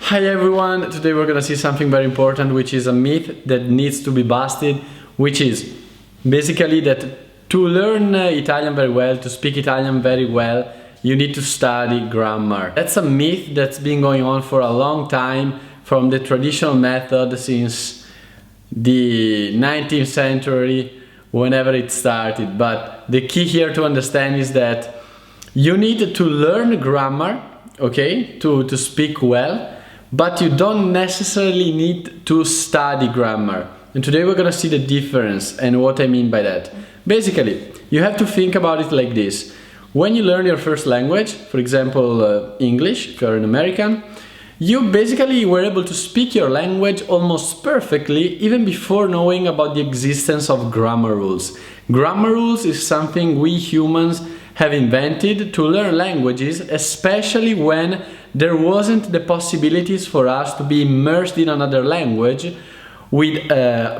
Hi everyone, today we're gonna see something very important, which is a myth that needs to be busted, which is basically that to learn Italian very well, to speak Italian very well, you need to study grammar. That's a myth that's been going on for a long time, from the traditional method since the 19th century, whenever it started. But the key here to understand is that you need to learn grammar, okay, to speak well, but you don't necessarily need to study grammar. And today we're gonna see the difference and what I mean by that. Basically, you have to think about it like this. When you learn your first language, for example, English, if you're an American, you basically were able to speak your language almost perfectly even before knowing about the existence of grammar rules. Grammar rules is something we humans have invented to learn languages, especially when there wasn't the possibilities for us to be immersed in another language with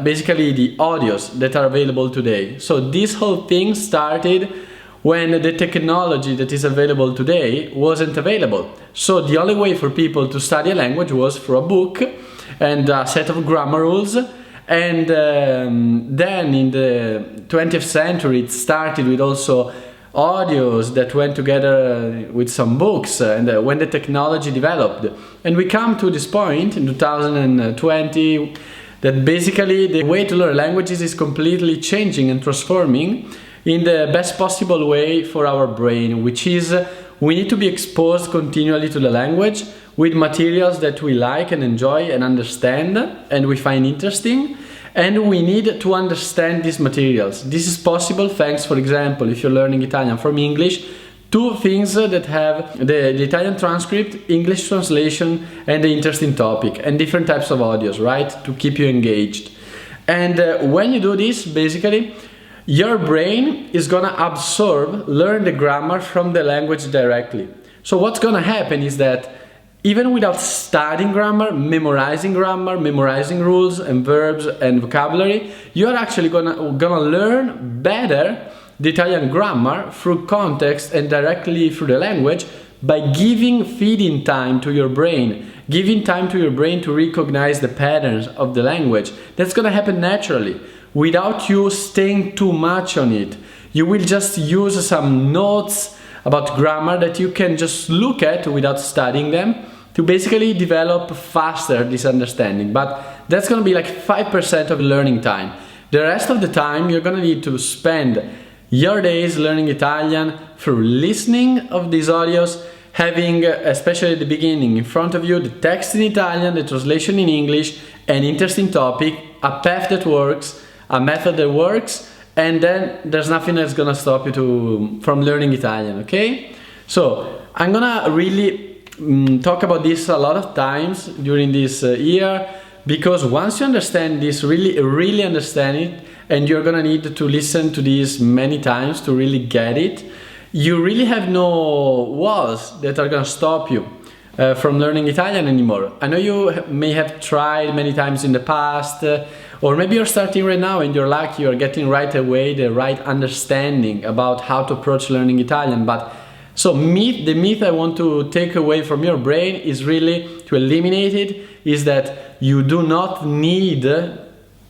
basically the audios that are available today. So this whole thing started when the technology that is available today wasn't available. So the only way for people to study a language was through a book and a set of grammar rules. And then in the 20th century it started with also audios that went together with some books, and when the technology developed. And we come to this point in 2020 that basically the way to learn languages is completely changing and transforming in the best possible way for our brain, which is we need to be exposed continually to the language with materials that we like and enjoy and understand and we find interesting. And we need to understand these materials. This is possible thanks, for example, if you're learning Italian from English, two things that have the Italian transcript, English translation, and the interesting topic, and different types of audios, right? To keep you engaged. And when you do this, basically, your brain is gonna learn the grammar from the language directly. So what's gonna happen is that even without studying grammar, memorizing rules and verbs and vocabulary, you are actually gonna learn better the Italian grammar through context and directly through the language by feeding time to your brain, giving time to your brain to recognize the patterns of the language. That's gonna happen naturally, without you staying too much on it. You will just use some notes about grammar that you can just look at without studying them, to basically develop faster this understanding. But that's gonna be like 5% of learning time. The rest of the time you're gonna need to spend your days learning Italian through listening of these audios, having, especially at the beginning, in front of you the text in Italian, the translation in English, an interesting topic, a path that works, a method that works, and then there's nothing that's gonna stop you from learning Italian, okay? So I'm gonna really talk about this a lot of times during this year, because once you understand this, really understand it, and you're gonna need to listen to this many times to really get it, you really have no walls that are gonna stop you from learning Italian anymore. I know you may have tried many times in the past, or maybe you're starting right now and you're lucky, you're getting right away the right understanding about how to approach learning Italian. But so the myth I want to take away from your brain is really to eliminate it, is that you do not need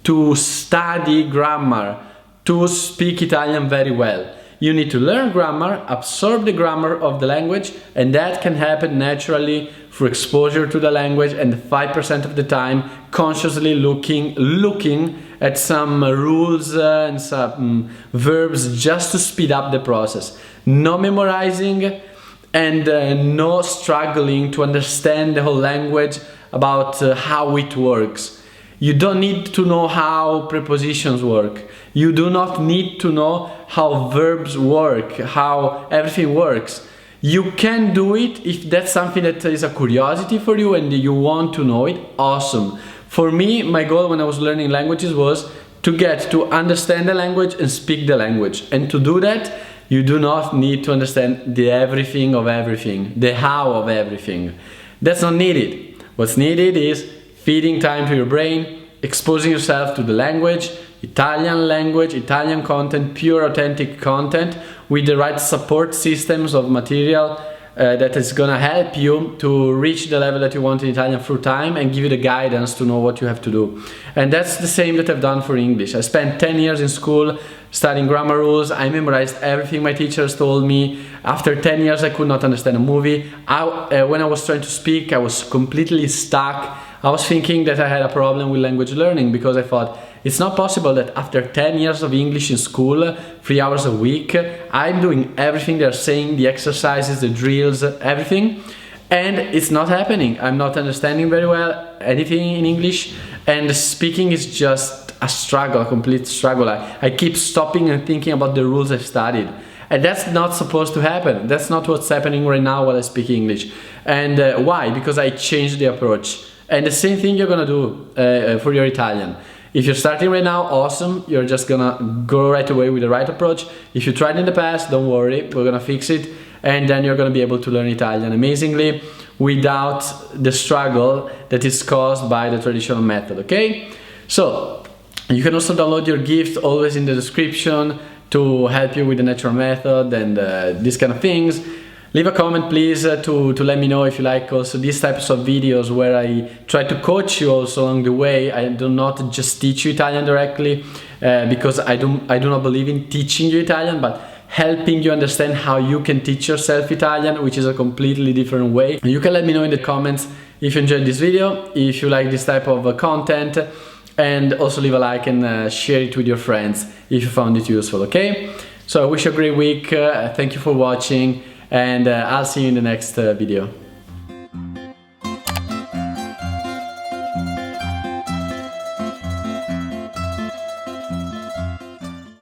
to study grammar to speak Italian very well. You need to learn grammar, absorb the grammar of the language, and that can happen naturally through exposure to the language and 5% of the time consciously looking at some rules and some verbs just to speed up the process. No memorizing and no struggling to understand the whole language about how it works. You don't need to know how prepositions work. You do not need to know how verbs work, how everything works. You can do it if that's something that is a curiosity for you and you want to know it. Awesome. For me, my goal when I was learning languages was to get to understand the language and speak the language. And to do that, you do not need to understand the everything of everything, the how of everything. That's not needed. What's needed is feeding time to your brain, exposing yourself to the language, Italian content, pure authentic content with the right support systems of material that is gonna help you to reach the level that you want in Italian through time and give you the guidance to know what you have to do. And that's the same that I've done for English. I spent 10 years in school studying grammar rules. I memorized everything my teachers told me. After 10 years I could not understand a movie. When I was trying to speak, I was completely stuck. I was thinking that I had a problem with language learning, because I thought it's not possible that after 10 years of English in school, 3 hours a week, I'm doing everything they're saying, the exercises, the drills, everything, and it's not happening. I'm not understanding very well anything in English, and speaking is just a struggle, a complete struggle. I keep stopping and thinking about the rules I've studied. And that's not supposed to happen. That's not what's happening right now while I speak English. And why? Because I changed the approach. And the same thing you're gonna do for your Italian. If you're starting right now, awesome, you're just gonna go right away with the right approach. If you tried in the past, don't worry, we're gonna fix it, and then you're gonna be able to learn Italian amazingly without the struggle that is caused by the traditional method, okay? So, you can also download your gift, always in the description, to help you with the natural method and these kind of things. Leave a comment please to let me know if you like also these types of videos where I try to coach you also along the way. I do not just teach you Italian directly because I do not believe in teaching you Italian, but helping you understand how you can teach yourself Italian, which is a completely different way. You can let me know in the comments if you enjoyed this video, if you like this type of content, and also leave a like and share it with your friends if you found it useful, okay? So I wish you a great week, thank you for watching, and I'll see you in the next video.